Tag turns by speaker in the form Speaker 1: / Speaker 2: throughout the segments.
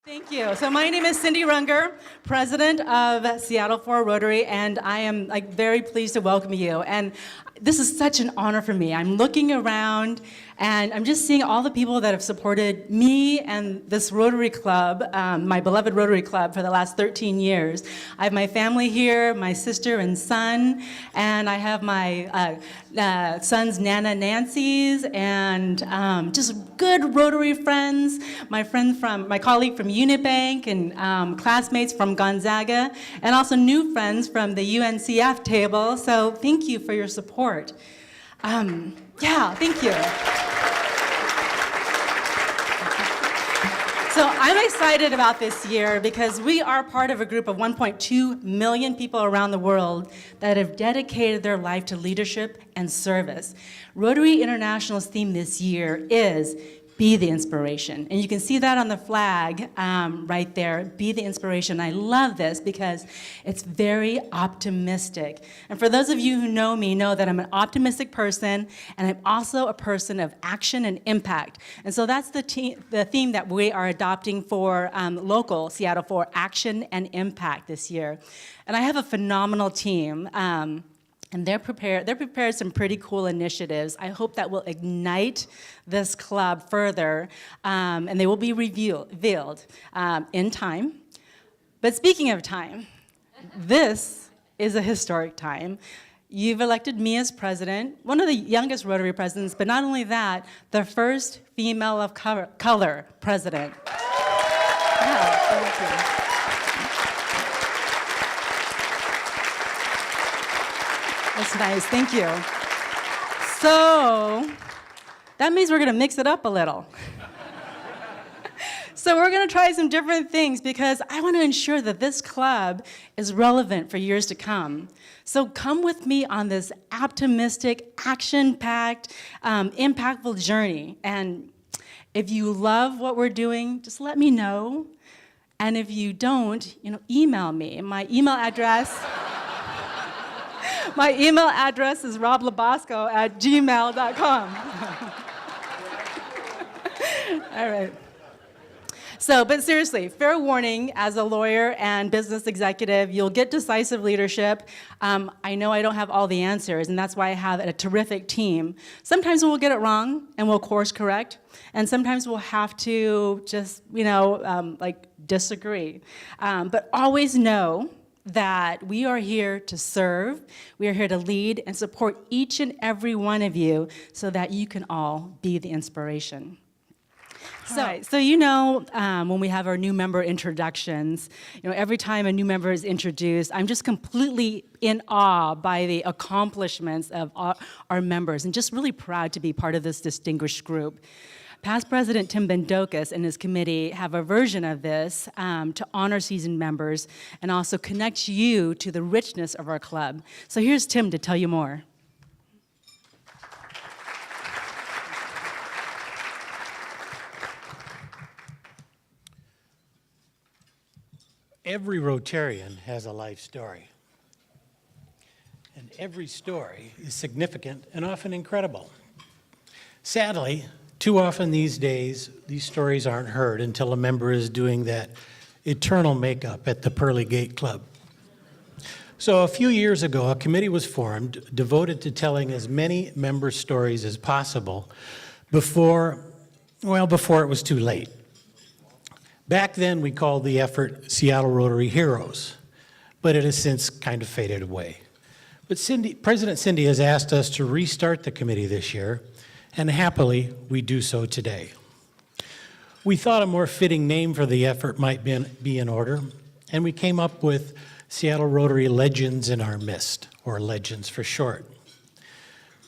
Speaker 1: Thank you. So my name is Cindy Runger, president of Seattle 4 Rotary, and I am very pleased to welcome you. And this is such an honor for me. I'm looking around and I'm just seeing all the people that have supported me and this Rotary Club, my beloved Rotary Club, for the last 13 years. I have my family here, my sister and son, and I have my son's Nana Nancy's, and just good Rotary friends, my colleague from Unibank, and classmates from Gonzaga, and also new friends from the UNCF table. So thank you for your support. Yeah, thank you. So I'm excited about this year because we are part of a group of 1.2 million people around the world that have dedicated their life to leadership and service. Rotary International's theme this year is Be the Inspiration. And you can see that on the flag right there, Be the Inspiration. I love this because it's very optimistic. And for those of you who know me, know that I'm an optimistic person, and I'm also a person of action and impact. And so that's the theme that we are adopting for local Seattle for Action and Impact this year. And I have a phenomenal team. And they're prepared some pretty cool initiatives. I hope that will ignite this club further, and they will be revealed in time. But speaking of time, this is a historic time. You've elected me as president, one of the youngest Rotary presidents, but not only that, the first female of color president. Yeah, thank you. That's nice, thank you. So, that means we're gonna mix it up a little. So we're gonna try some different things because I wanna ensure that this club is relevant for years to come. So come with me on this optimistic, action-packed, impactful journey. And if you love what we're doing, just let me know. And if you don't, email me. My email address is roblabosco@gmail.com. All right. So, but seriously, fair warning, as a lawyer and business executive, you'll get decisive leadership. I know I don't have all the answers, and that's why I have a terrific team. Sometimes we'll get it wrong, and we'll course correct, and sometimes we'll have to just, disagree. But always know that we are here to serve, we are here to lead and support each and every one of you so that you can all be the inspiration. So when we have our new member introductions, every time a new member is introduced, I'm just completely in awe by the accomplishments of our members and just really proud to be part of this distinguished group. Past President Tim Bendokas and his committee have a version of this to honor seasoned members and also connect you to the richness of our club. So here's Tim to tell you more.
Speaker 2: Every Rotarian has a life story. And every story is significant and often incredible. Sadly, too often these days, these stories aren't heard until a member is doing that eternal makeup at the Pearly Gate Club. So a few years ago, a committee was formed devoted to telling as many member stories as possible before it was too late. Back then, we called the effort Seattle Rotary Heroes, but it has since kind of faded away. But President Cindy has asked us to restart the committee this year, and happily, we do so today. We thought a more fitting name for the effort might be in order, and we came up with Seattle Rotary Legends in Our Midst, or Legends for short.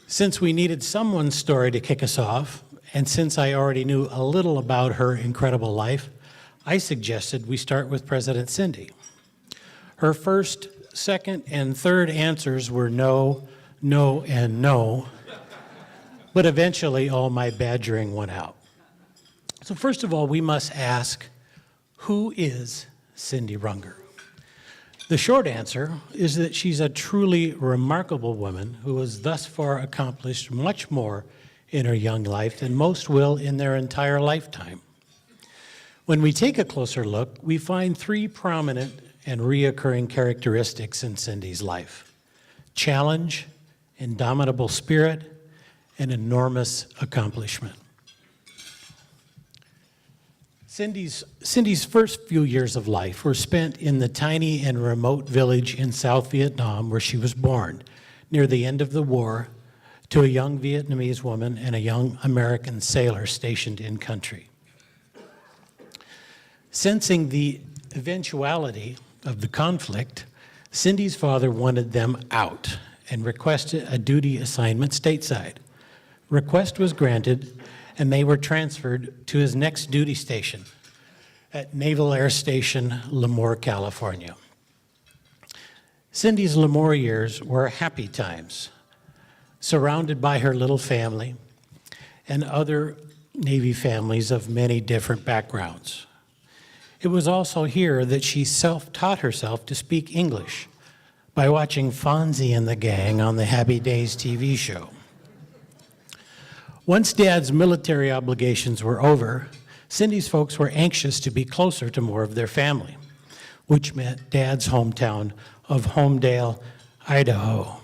Speaker 2: Since we needed someone's story to kick us off, and since I already knew a little about her incredible life, I suggested we start with President Cindy. Her first, second, and third answers were no, no, and no. But eventually, all my badgering went out. So first of all, we must ask, who is Cindy Runger? The short answer is that she's a truly remarkable woman who has thus far accomplished much more in her young life than most will in their entire lifetime. When we take a closer look, we find three prominent and reoccurring characteristics in Cindy's life: challenge, indomitable spirit, and enormous accomplishment. Cindy's first few years of life were spent in the tiny and remote village in South Vietnam where she was born, near the end of the war, to a young Vietnamese woman and a young American sailor stationed in country. Sensing the eventuality of the conflict, Cindy's father wanted them out and requested a duty assignment stateside. Request was granted, and they were transferred to his next duty station at Naval Air Station, Lemoore, California. Cindy's Lemoore years were happy times, surrounded by her little family and other Navy families of many different backgrounds. It was also here that she self-taught herself to speak English by watching Fonzie and the Gang on the Happy Days TV show. Once Dad's military obligations were over, Cindy's folks were anxious to be closer to more of their family, which meant Dad's hometown of Homedale, Idaho.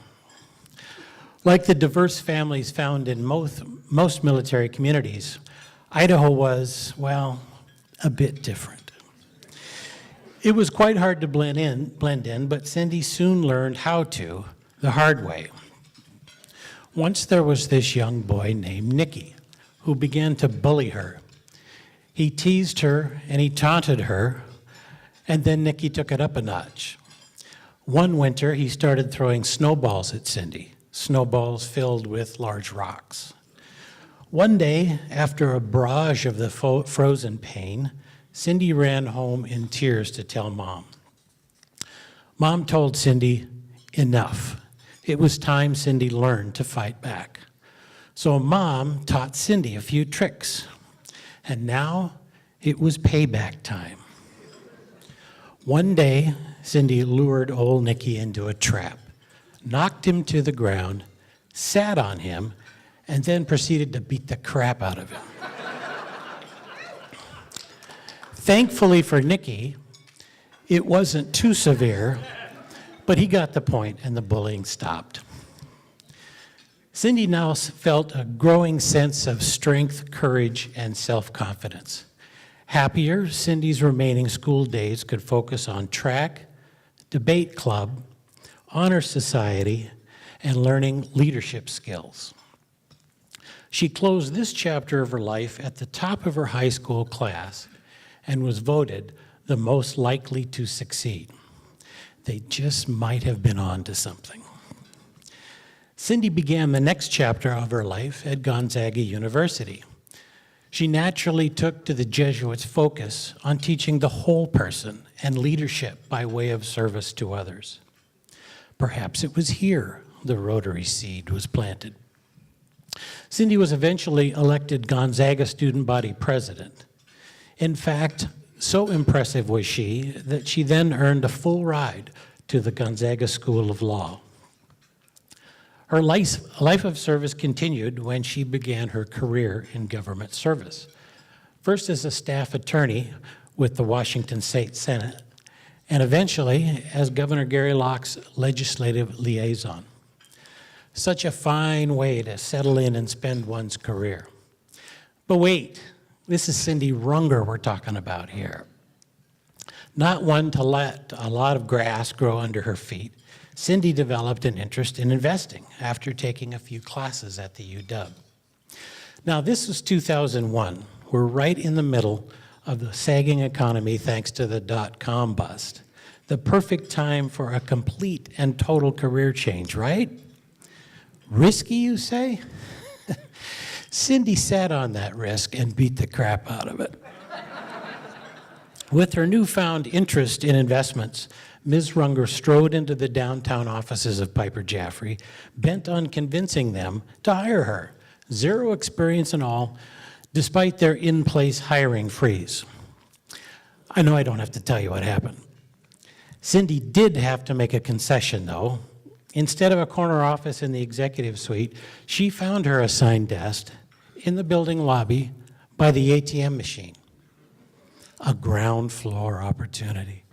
Speaker 2: Like the diverse families found in most military communities, Idaho was, well, a bit different. It was quite hard to blend in, but Cindy soon learned how to, the hard way. Once there was this young boy named Nicky who began to bully her. He teased her and he taunted her, and then Nicky took it up a notch. One winter, he started throwing snowballs at Cindy, snowballs filled with large rocks. One day, after a barrage of the frozen pain, Cindy ran home in tears to tell Mom. Mom told Cindy, enough. It was time Cindy learned to fight back. So Mom taught Cindy a few tricks, and now it was payback time. One day, Cindy lured old Nicky into a trap, knocked him to the ground, sat on him, and then proceeded to beat the crap out of him. Thankfully for Nicky, it wasn't too severe, but he got the point and the bullying stopped. Cindy now felt a growing sense of strength, courage, and self-confidence. Happier, Cindy's remaining school days could focus on track, debate club, honor society, and learning leadership skills. She closed this chapter of her life at the top of her high school class and was voted the most likely to succeed. They just might have been on to something. Cindy began the next chapter of her life at Gonzaga University. She naturally took to the Jesuits' focus on teaching the whole person and leadership by way of service to others. Perhaps it was here the Rotary seed was planted. Cindy was eventually elected Gonzaga Student Body President. In fact, so impressive was she that she then earned a full ride to the Gonzaga School of Law. Her life of service continued when she began her career in government service, first as a staff attorney with the Washington State Senate, and eventually as Governor Gary Locke's legislative liaison. Such a fine way to settle in and spend one's career. But wait, this is Cindy Runger we're talking about here. Not one to let a lot of grass grow under her feet, Cindy developed an interest in investing after taking a few classes at the UW. Now, this was 2001. We're right in the middle of the sagging economy thanks to the dot-com bust. The perfect time for a complete and total career change, right? Risky, you say? Cindy sat on that risk and beat the crap out of it. With her newfound interest in investments, Ms. Runger strode into the downtown offices of Piper Jaffray, bent on convincing them to hire her, zero experience and all, despite their in-place hiring freeze. I know I don't have to tell you what happened. Cindy did have to make a concession, though. Instead of a corner office in the executive suite, she found her assigned desk in the building lobby by the ATM machine. a ground floor opportunity.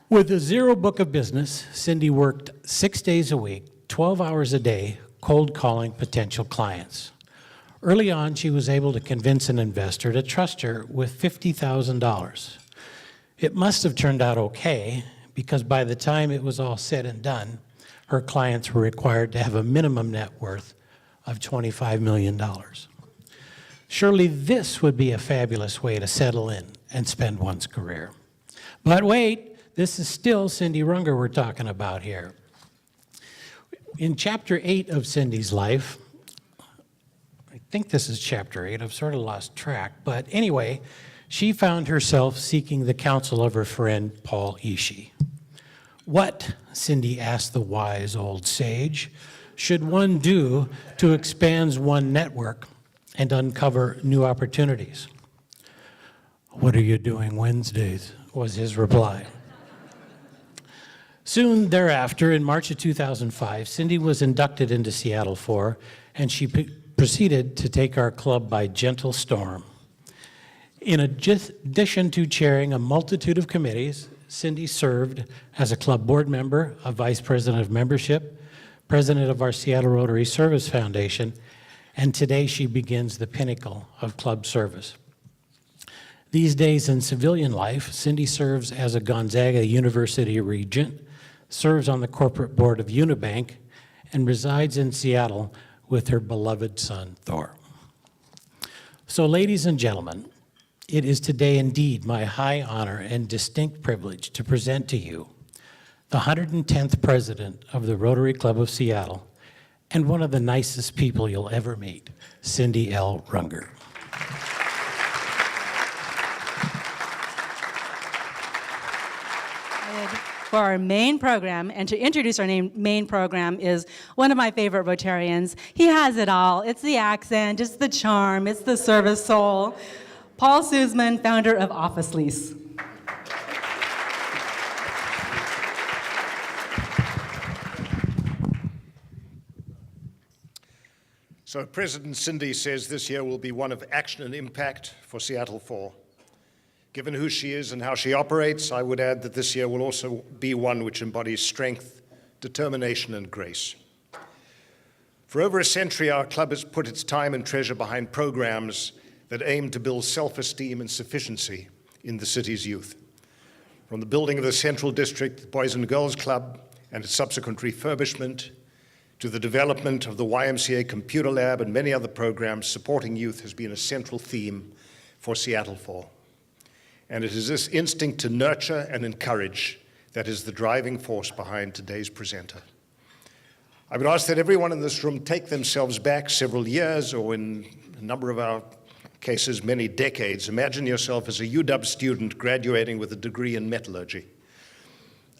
Speaker 2: With a zero book of business, Cindy worked 6 days a week, 12 hours a day, cold calling potential clients. Early on, she was able to convince an investor to trust her with $50,000. It must have turned out okay, because by the time it was all said and done, her clients were required to have a minimum net worth of $25 million. Surely this would be a fabulous way to settle in and spend one's career. But wait, this is still Cindy Runger we're talking about here. In chapter 8 of Cindy's life, I think this is chapter 8, I've sort of lost track, but anyway, she found herself seeking the counsel of her friend Paul Ishii. What, Cindy asked the wise old sage, should one do to expand one's network and uncover new opportunities? What are you doing Wednesdays, was his reply. Soon thereafter, in March of 2005, Cindy was inducted into Seattle 4, and she proceeded to take our club by gentle storm. In addition to chairing a multitude of committees, Cindy served as a club board member, a vice president of membership, president of our Seattle Rotary Service Foundation, and today she begins the pinnacle of club service. These days in civilian life, Cindy serves as a Gonzaga University regent, serves on the corporate board of Unibank, and resides in Seattle with her beloved son, Thor. So, ladies and gentlemen, it is today indeed my high honor and distinct privilege to present to you the 110th president of the Rotary Club of Seattle and one of the nicest people you'll ever meet, Cindy L. Runger.
Speaker 1: For our main program, and to introduce our main program is one of my favorite Rotarians. He has it all. It's the accent, it's the charm, it's the service soul. Paul Suzman, founder of Office Lease.
Speaker 3: So President Cindy says this year will be one of action and impact for Seattle 4. Given who she is and how she operates, I would add that this year will also be one which embodies strength, determination, and grace. For over a century, our club has put its time and treasure behind programs that aim to build self-esteem and sufficiency in the city's youth. From the building of the Central District Boys and Girls Club and its subsequent refurbishment, to the development of the YMCA Computer Lab and many other programs, supporting youth has been a central theme for Seattle 4. And it is this instinct to nurture and encourage that is the driving force behind today's presenter. I would ask that everyone in this room take themselves back several years, or in a number of our cases, many decades. Imagine yourself as a UW student graduating with a degree in metallurgy.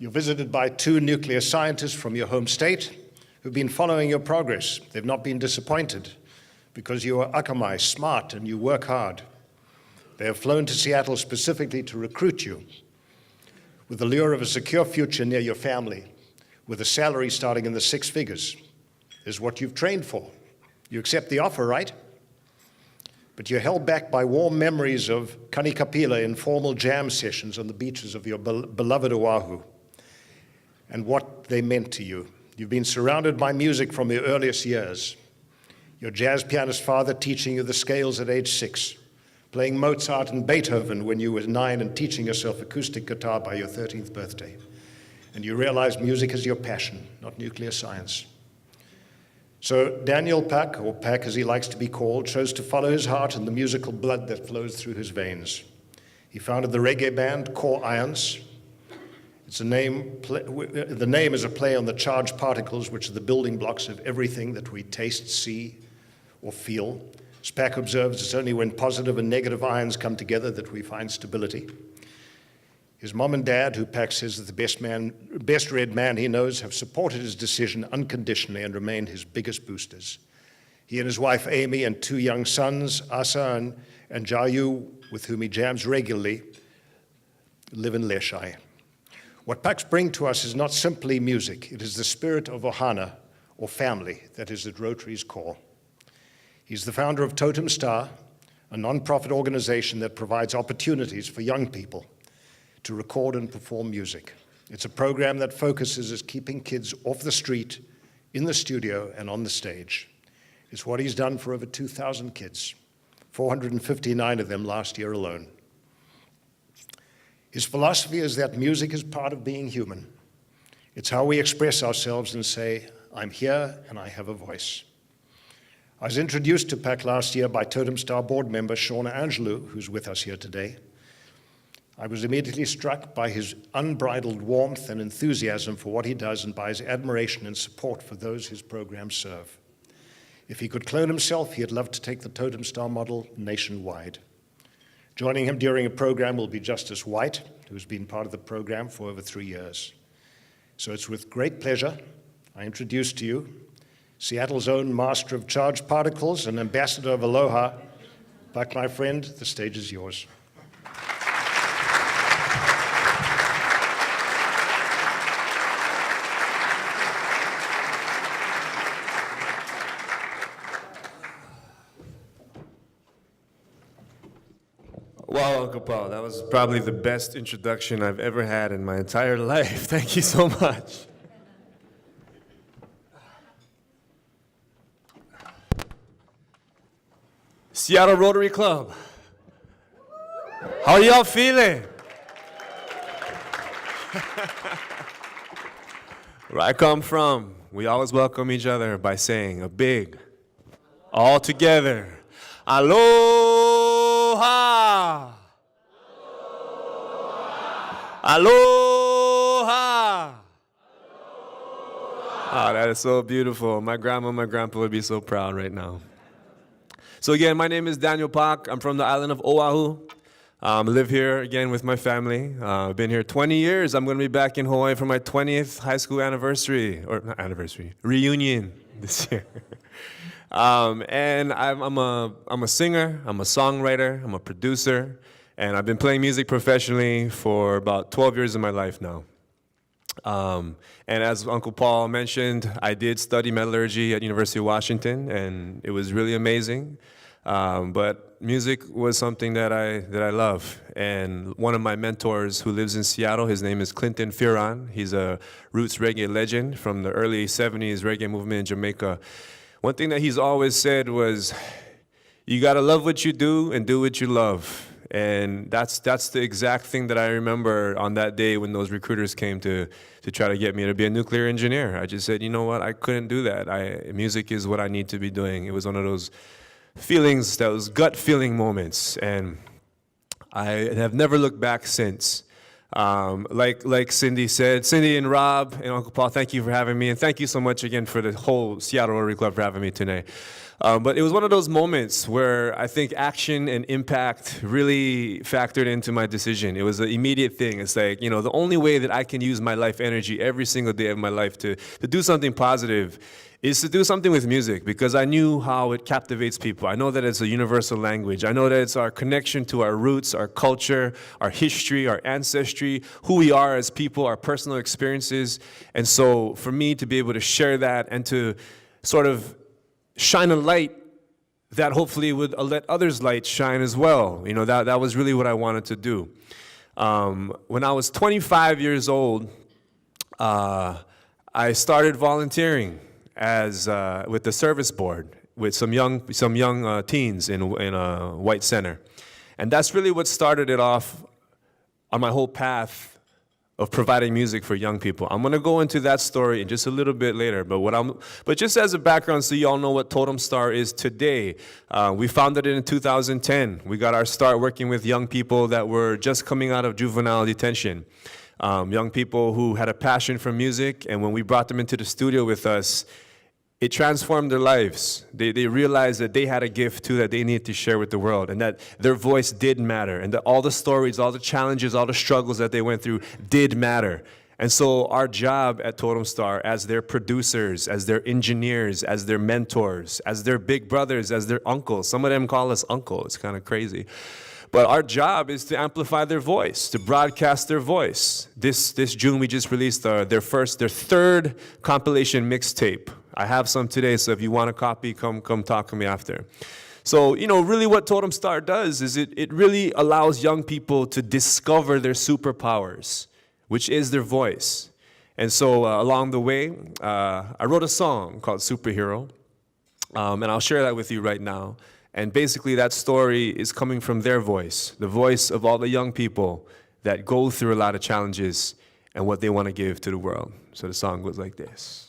Speaker 3: You're visited by 2 nuclear scientists from your home state who've been following your progress. They've not been disappointed because you are akamai, smart, and you work hard. They have flown to Seattle specifically to recruit you with the lure of a secure future near your family, with a salary starting in the 6 figures, is what you've trained for. You accept the offer, right? But you're held back by warm memories of kanikapila informal jam sessions on the beaches of your beloved Oahu and what they meant to you. You've been surrounded by music from your earliest years. Your jazz pianist father teaching you the scales at age 6, playing Mozart and Beethoven when you were 9 and teaching yourself acoustic guitar by your 13th birthday. And you realize music is your passion, not nuclear science. So Daniel Pak, or Pak as he likes to be called, chose to follow his heart and the musical blood that flows through his veins. He founded the reggae band Core Ions. The name is a play on the charged particles, which are the building blocks of everything that we taste, see, or feel. As Pak observes, it's only when positive and negative ions come together that we find stability. His mom and dad, who Pak says is the best read man he knows, have supported his decision unconditionally and remained his biggest boosters. He and his wife Amy and 2 young sons, Asa and Jayu, with whom he jams regularly, live in Leshai. What Paks bring to us is not simply music. It is the spirit of ohana, or family, that is at Rotary's core. He's the founder of Totem Star, a nonprofit organization that provides opportunities for young people to record and perform music. It's a program that focuses on keeping kids off the street, in the studio, and on the stage. It's what he's done for over 2,000 kids, 459 of them last year alone. His philosophy is that music is part of being human. It's how we express ourselves and say, I'm here and I have a voice. I was introduced to Pak last year by Totem Star board member Shauna Angelou, who's with us here today. I was immediately struck by his unbridled warmth and enthusiasm for what he does and by his admiration and support for those his programs serve. If he could clone himself, he'd love to take the Totem Star model nationwide. Joining him during a program will be Justice White, who's been part of the program for over 3 years. So it's with great pleasure I introduce to you Seattle's own master of charged particles and ambassador of Aloha. Pak, my friend, the stage is yours.
Speaker 4: Wow, Uncle Paul, that was probably the best introduction I've ever had in my entire life. Thank you so much. Seattle Rotary Club. How are y'all feeling? Where I come from, we always welcome each other by saying a big, all together, Aloha! Aloha! Oh, that is so beautiful. My grandma and my grandpa would be so proud right now. So again, my name is Daniel Pak. I'm from the island of Oahu. I live here again with my family. I've been here 20 years. I'm going to be back in Hawaii for my 20th high school anniversary, or not anniversary, reunion this year. And I'm a singer, I'm a songwriter, I'm a producer, and I've been playing music professionally for about 12 years of my life now. And as Uncle Paul mentioned, I did study metallurgy at University of Washington, and it was really amazing. But music was something that I love. And one of my mentors who lives in Seattle, his name is Clinton Fearon. He's a roots reggae legend from the early 70s reggae movement in Jamaica. One thing that he's always said was, you gotta love what you do and do what you love. And that's the exact thing that I remember on that day when those recruiters came to try to get me to be a nuclear engineer. I just said, you know what, I couldn't do that. Music is what I need to be doing. It was one of those feelings, those gut feeling moments, and I have never looked back since. Like Cindy said, Cindy and Rob and Uncle Paul, thank you for having me, and thank you so much again for the whole Seattle Rotary Club for having me today. But it was one of those moments where I think action and impact really factored into my decision. It was an immediate thing. It's like, you know, the only way that I can use my life energy every single day of my life to do something positive is to do something with music, because I knew how it captivates people. I know that it's a universal language. I know that it's our connection to our roots, our culture, our history, our ancestry, who we are as people, our personal experiences. And so for me to be able to share that and to sort of shine a light that hopefully would let others' light shine as well. You know, that was really what I wanted to do. When I was 25 years old, I started volunteering with the service board with some young teens in a white center. And that's really what started it off on my whole path of providing music for young people. I'm gonna go into that story in just a little bit later, but just as a background so you all know what Totem Star is today, we founded it in 2010. We got our start working with young people that were just coming out of juvenile detention. Young people who had a passion for music, and when we brought them into the studio with us, it transformed their lives. They realized that they had a gift too that they needed to share with the world, and that their voice did matter, and that all the stories, all the challenges, all the struggles that they went through did matter. And so our job at Totem Star, as their producers, as their engineers, as their mentors, as their big brothers, as their uncles, some of them call us uncle, it's kind of crazy. But our job is to amplify their voice, to broadcast their voice. This June we just released their third compilation mixtape. I have some today, so if you want a copy, come talk to me after. So, really what Totem Star does is it really allows young people to discover their superpowers, which is their voice. And so along the way, I wrote a song called Superhero, and I'll share that with you right now. And basically that story is coming from their voice, the voice of all the young people that go through a lot of challenges and what they want to give to the world. So the song goes like this.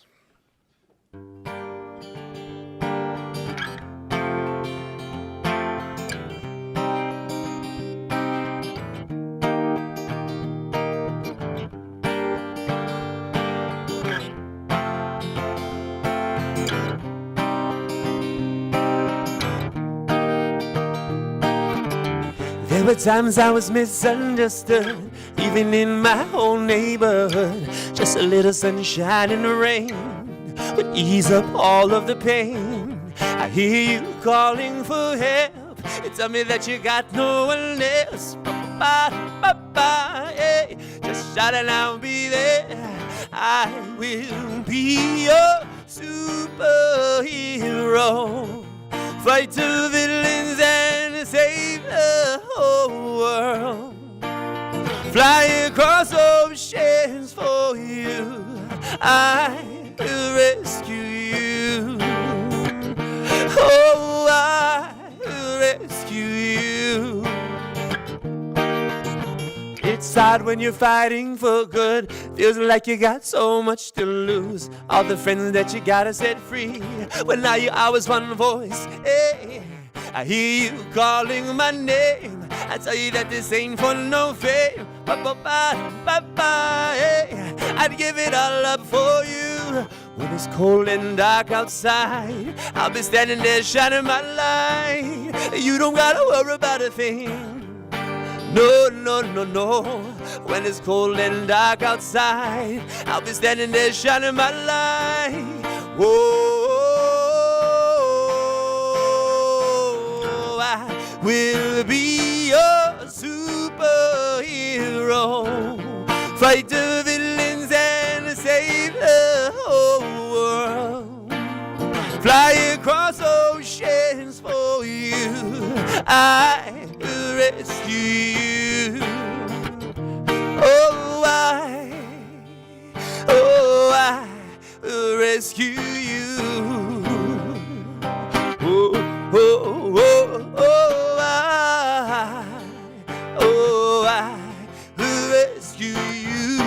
Speaker 5: There were times I was misunderstood, even in my own neighborhood. Just a little sunshine in the rain would ease up all of the pain. I hear you calling for help. You tell me that you got no one else. Hey, just shout and I'll be there. I will be your superhero. Fight the villains and save the whole world. Fly across oceans for you. I will rescue you. Oh, I will rescue you. It's hard when you're fighting for good. Feels like you got so much to lose. All the friends that you gotta set free. But now you always one voice. Hey, I hear you calling my name. I tell you that this ain't for no fame. Hey, I'd give it all up for you. When it's cold and dark outside, I'll be standing there shining my light. You don't gotta worry about a thing. No, no, no, no. When it's cold and dark outside, I'll be standing there shining my light. Whoa, I will be your superhero. Fight the villains and save the whole world. Fly across oceans for you. I will rescue you. Oh, I will rescue you. Oh, oh, oh, oh, I will rescue you.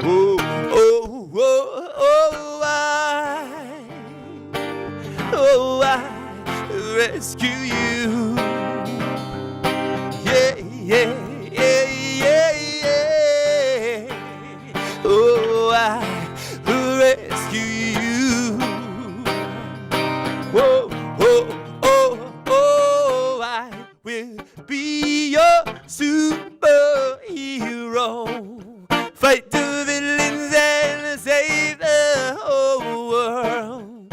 Speaker 5: Oh, oh, oh, oh, I will rescue you. Yeah, yeah, yeah, yeah, yeah. Oh, I will rescue you. Whoa, oh, oh, oh, I will be your superhero. Fight the villains and save the whole world.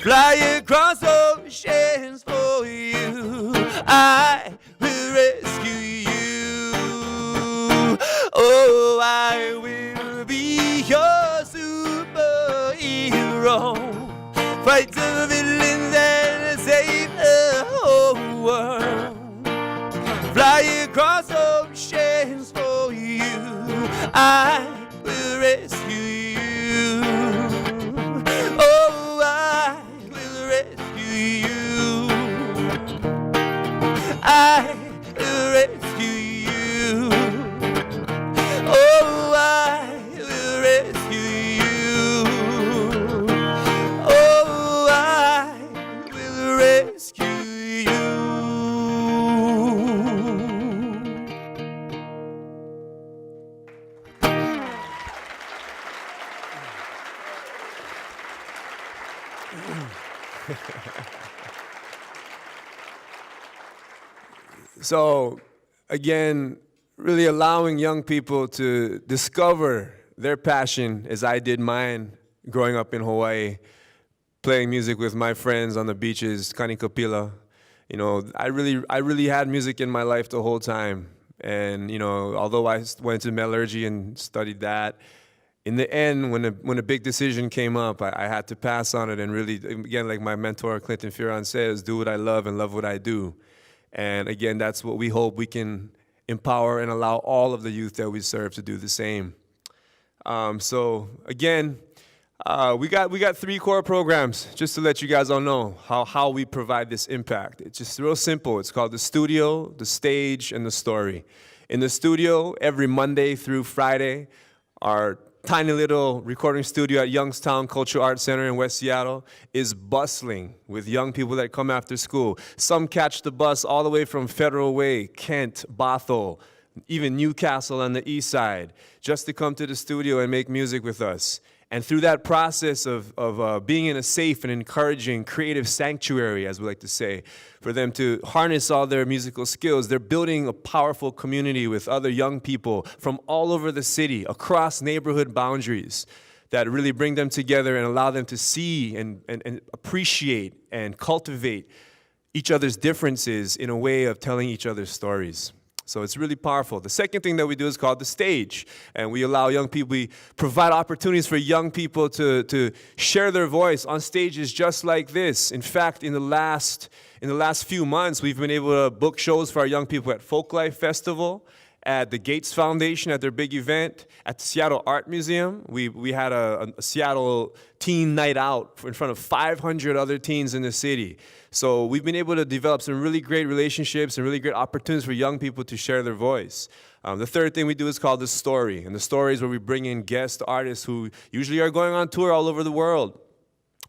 Speaker 5: Fly across oceans for you. I will rescue you. Oh, I will be your superhero. Fight the villains and save the whole world. Fly across oceans for you. I will rescue you. Oh, I will rescue you. I will rescue you. Oh, I will rescue you. Oh, I will rescue you.
Speaker 4: So, again, really allowing young people to discover their passion, as I did mine growing up in Hawaii, playing music with my friends on the beaches, kanikapila. I really had music in my life the whole time. And, although I went to metallurgy and studied that, in the end, when a big decision came up, I had to pass on it and really, again, like my mentor Clinton Fearon says, do what I love and love what I do. And again, that's what we hope we can empower and allow all of the youth that we serve to do the same. So again, we got 3 core programs, just to let you guys all know how we provide this impact. It's just real simple. It's called the studio, the stage, and the story. In the studio, every Monday through Friday, our tiny little recording studio at Youngstown Cultural Arts Center in West Seattle is bustling with young people that come after school. Some catch the bus all the way from Federal Way, Kent, Bothell, even Newcastle on the east side, just to come to the studio and make music with us. And through that process of being in a safe and encouraging creative sanctuary, as we like to say, for them to harness all their musical skills, they're building a powerful community with other young people from all over the city, across neighborhood boundaries, that really bring them together and allow them to see and appreciate and cultivate each other's differences in a way of telling each other's stories. So it's really powerful. The second thing that we do is called the stage. And we allow young people, we provide opportunities for young people to share their voice on stages just like this. In fact, in the last few months, we've been able to book shows for our young people at Folklife Festival, at the Gates Foundation at their big event, at the Seattle Art Museum. We had a Seattle teen night out in front of 500 other teens in the city. So we've been able to develop some really great relationships and really great opportunities for young people to share their voice. The third thing we do is called the story. And the story is where we bring in guest artists who usually are going on tour all over the world.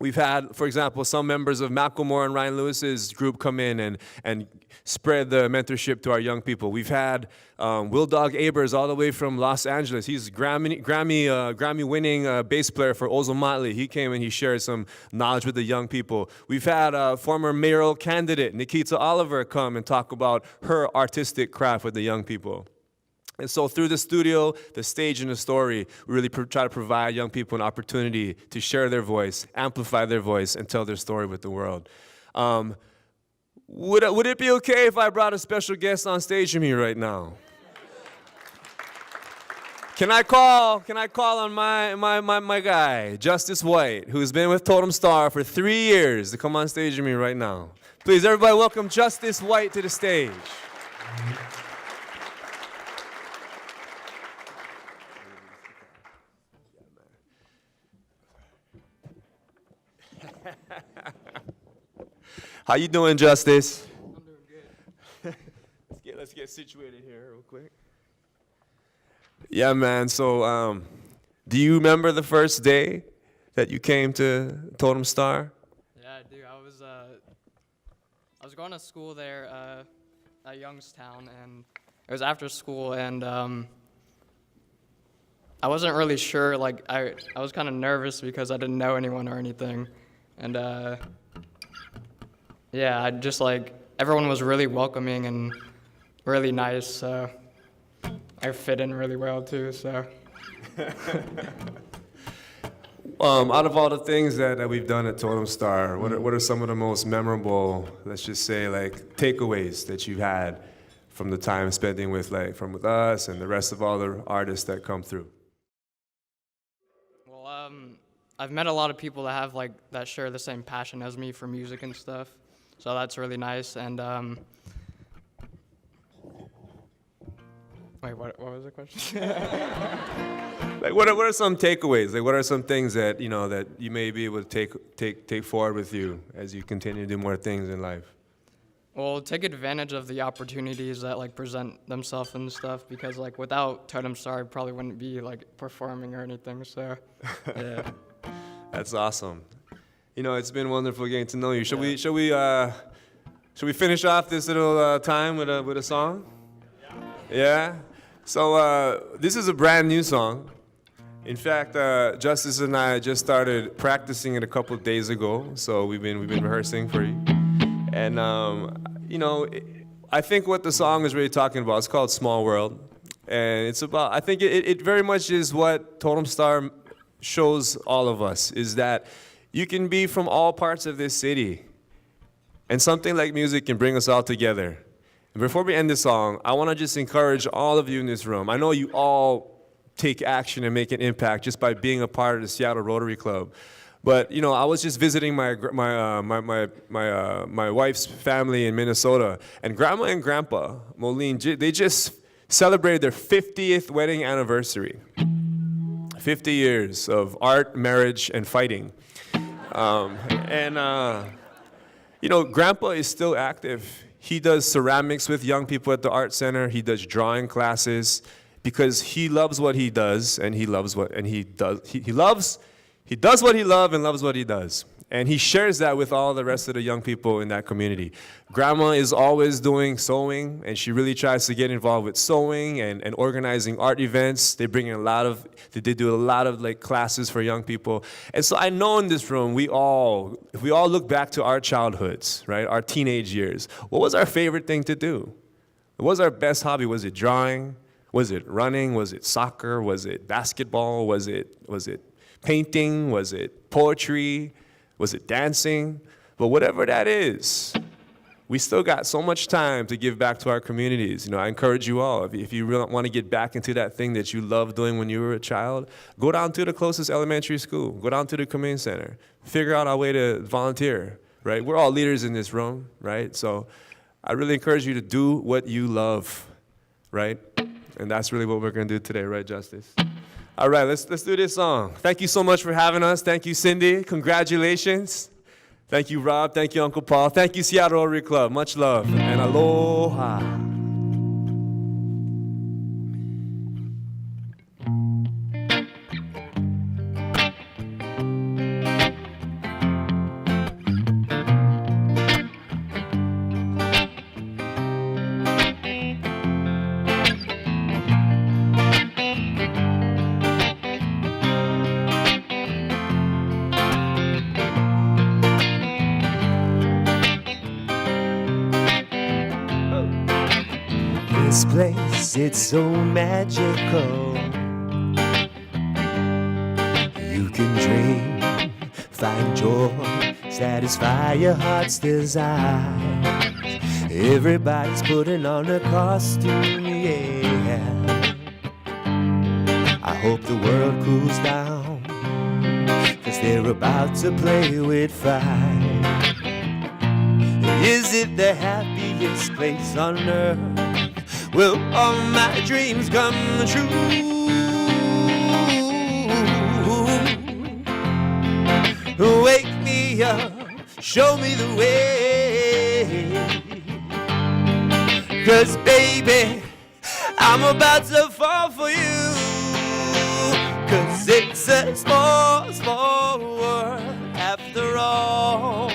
Speaker 4: We've had, for example, some members of Macklemore and Ryan Lewis's group come in and spread the mentorship to our young people. We've had Will Dog Abers all the way from Los Angeles. He's Grammy-winning bass player for Ozil Motley. He came and he shared some knowledge with the young people. We've had former mayoral candidate Nikita Oliver come and talk about her artistic craft with the young people. And so through the studio, the stage, and the story, we really try to provide young people an opportunity to share their voice, amplify their voice, and tell their story with the world. Would it be okay if I brought a special guest on stage with me right now? Can I call on my guy, Justice White, who's been with Totem Star for 3 years, to come on stage with me right now? Please, everybody, welcome Justice White to the stage. How you doing, Justice?
Speaker 6: I'm doing good.
Speaker 4: Let's get situated here real quick. Yeah, man. So, do you remember the first day that you came to Totem Star?
Speaker 6: Yeah, I do. I was going to school there at Youngstown, and it was after school, and I wasn't really sure. Like, I was kind of nervous because I didn't know anyone or anything, and yeah, I just everyone was really welcoming and really nice, so I fit in really well too, so.
Speaker 4: Out of all the things that we've done at Totem Star, what are some of the most memorable, let's just say, takeaways that you've had from the time spending with us and the rest of all the artists that come through?
Speaker 6: Well, I've met a lot of people that have that share the same passion as me for music and stuff. So that's really nice, and wait, what was the question?
Speaker 4: What are some takeaways? What are some things that that you may be able to take forward with you as you continue to do more things in life?
Speaker 6: Well, take advantage of the opportunities that present themselves and stuff, because without Totem Star, I probably wouldn't be performing or anything. So, yeah.
Speaker 4: That's awesome. It's been wonderful getting to know you. Should we finish off this little time with a song? Yeah. So this is a brand new song. In fact, Justice and I just started practicing it a couple of days ago. So we've been rehearsing for you. And I think what the song is really talking about. It's called Small World, and it's about. I think it very much is what Totem Star shows all of us, is that you can be from all parts of this city, and something like music can bring us all together. And before we end this song, I want to just encourage all of you in this room. I know you all take action and make an impact just by being a part of the Seattle Rotary Club. But I was just visiting my wife's family in Minnesota, and Grandma and Grandpa Moline, they just celebrated their 50th wedding anniversary. 50 years of art, marriage, and fighting. Grandpa is still active. He does ceramics with young people at the art center. He does drawing classes because he loves what he does, and he does what he loves and loves what he does. And he shares that with all the rest of the young people in that community. Grandma is always doing sewing, and she really tries to get involved with sewing and organizing art events. They do a lot of like classes for young people. And so I know in this room, if we all look back to our childhoods, right, our teenage years, what was our favorite thing to do? What was our best hobby? Was it drawing? Was it running? Was it soccer? Was it basketball? Was it painting? Was it poetry? Was it dancing? But whatever that is, we still got so much time to give back to our communities. I encourage you all, if you really want to get back into that thing that you loved doing when you were a child, go down to the closest elementary school, go down to the community center, figure out a way to volunteer, right? We're all leaders in this room, right? So I really encourage you to do what you love, right? And that's really what we're going to do today, right, Justice? All right, let's do this song. Thank you so much for having us. Thank you, Cindy. Congratulations. Thank you, Rob. Thank you, Uncle Paul. Thank you, Seattle Rotary Club. Much love and aloha.
Speaker 5: This place, it's so magical. You can dream, find joy, satisfy your heart's desire. Everybody's putting on a costume, yeah. I hope the world cools down, 'cause they're about to play with fire. Is it the happiest place on earth? Will all my dreams come true? Wake me up, show me the way. 'Cause baby, I'm about to fall for you. 'Cause it's a small, small world after all.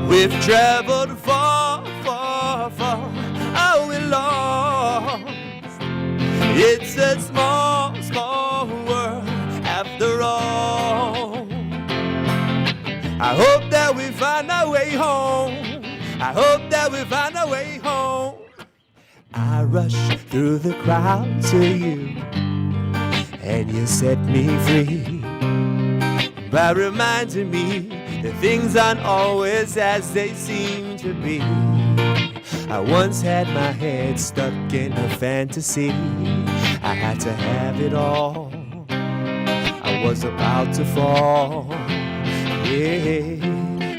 Speaker 5: We've traveled far, far, far. Oh, we're lost. It's a small, small world after all. I hope that we find our way home. I hope that we find our way home. I rush through the crowd to you, and you set me free by reminding me that things aren't always as they seem to be. I once had my head stuck in a fantasy. I had to have it all. I was about to fall. Yeah,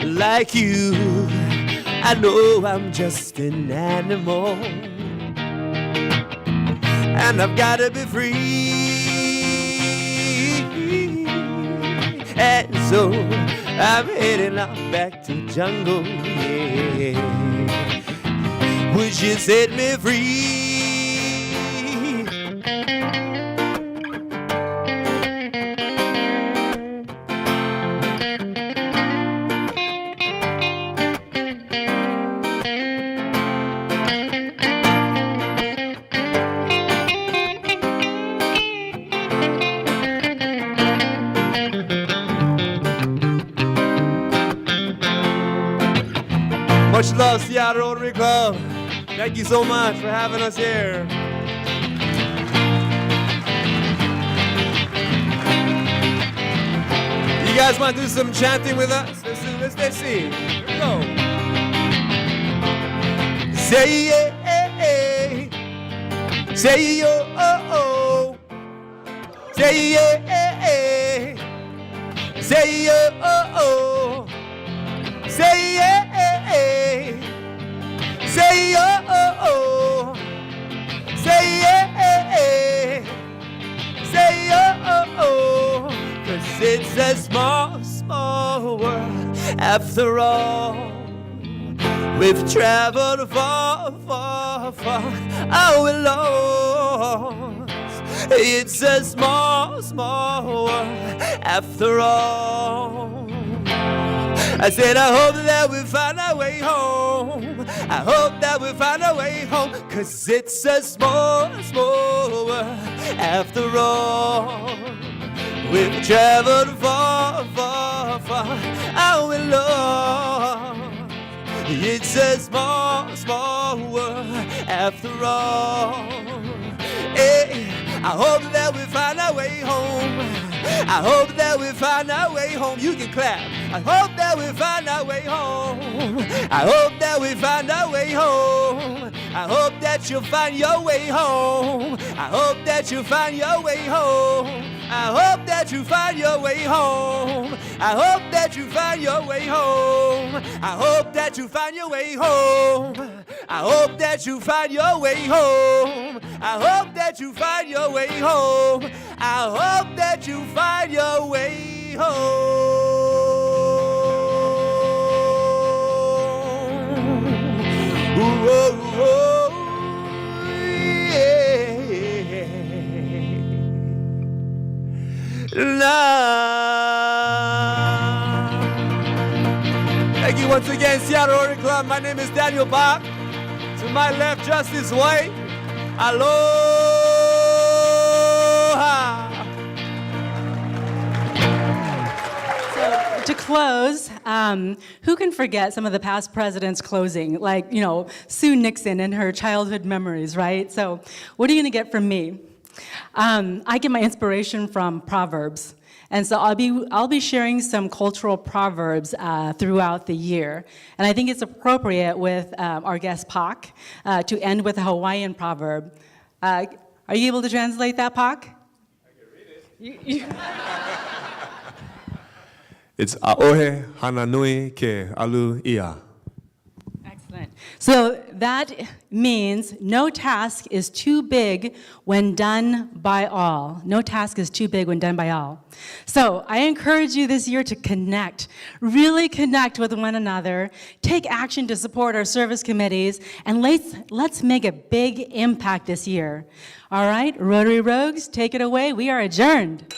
Speaker 5: like you, I know I'm just an animal, and I've gotta be free. And so I'm heading out back to jungle, yeah. Would you set me free? Much love, Seattle Rotary Club. Thank you so much for having us here. You guys want to do some chanting with us? Let's see. Here we go. Say yeah, say yo, oh, oh. Say yeah, say oh, say yeah, say oh, say yeah, say oh, 'cause it's a small, small world after all. We've traveled far, far, far, our lost. It's a small, small world after all. I said, I hope that we find our way home. I hope that we find our way home, 'cause it's a small, small world after all. We've traveled far, far, far, our lost. It's a small, small world after all. Hey, I hope that we find our way home. I hope that we find our way home. You can clap. I hope that we find our way home. I hope that we find our way home. I hope that you find your way home. I hope that you find your way home. I hope that you find your way home. I hope that you find your way home. I hope that you find your way home. I hope that you find your way home. I hope that you find your way home. I hope that you find your way home. Ooh, oh, oh, yeah. Thank you once again, Seattle Rotary Club. My name is Daniel Pak. To my left, just this way. Aloha.
Speaker 1: So to close, who can forget some of the past presidents closing, like, Sue Nixon and her childhood memories, right? So what are you gonna get from me? I get my inspiration from Proverbs. And so I'll be sharing some cultural proverbs throughout the year. And I think it's appropriate with our guest Pak to end with a Hawaiian proverb. Are you able to translate that, Pak? I can read it.
Speaker 4: It's A'ohe Hananui Ke Alu Ia.
Speaker 1: Excellent. So that means no task is too big when done by all. No task is too big when done by all. So I encourage you this year to connect, really connect with one another, take action to support our service committees, and let's make a big impact this year. All right, Rotary Rogues, take it away. We are adjourned.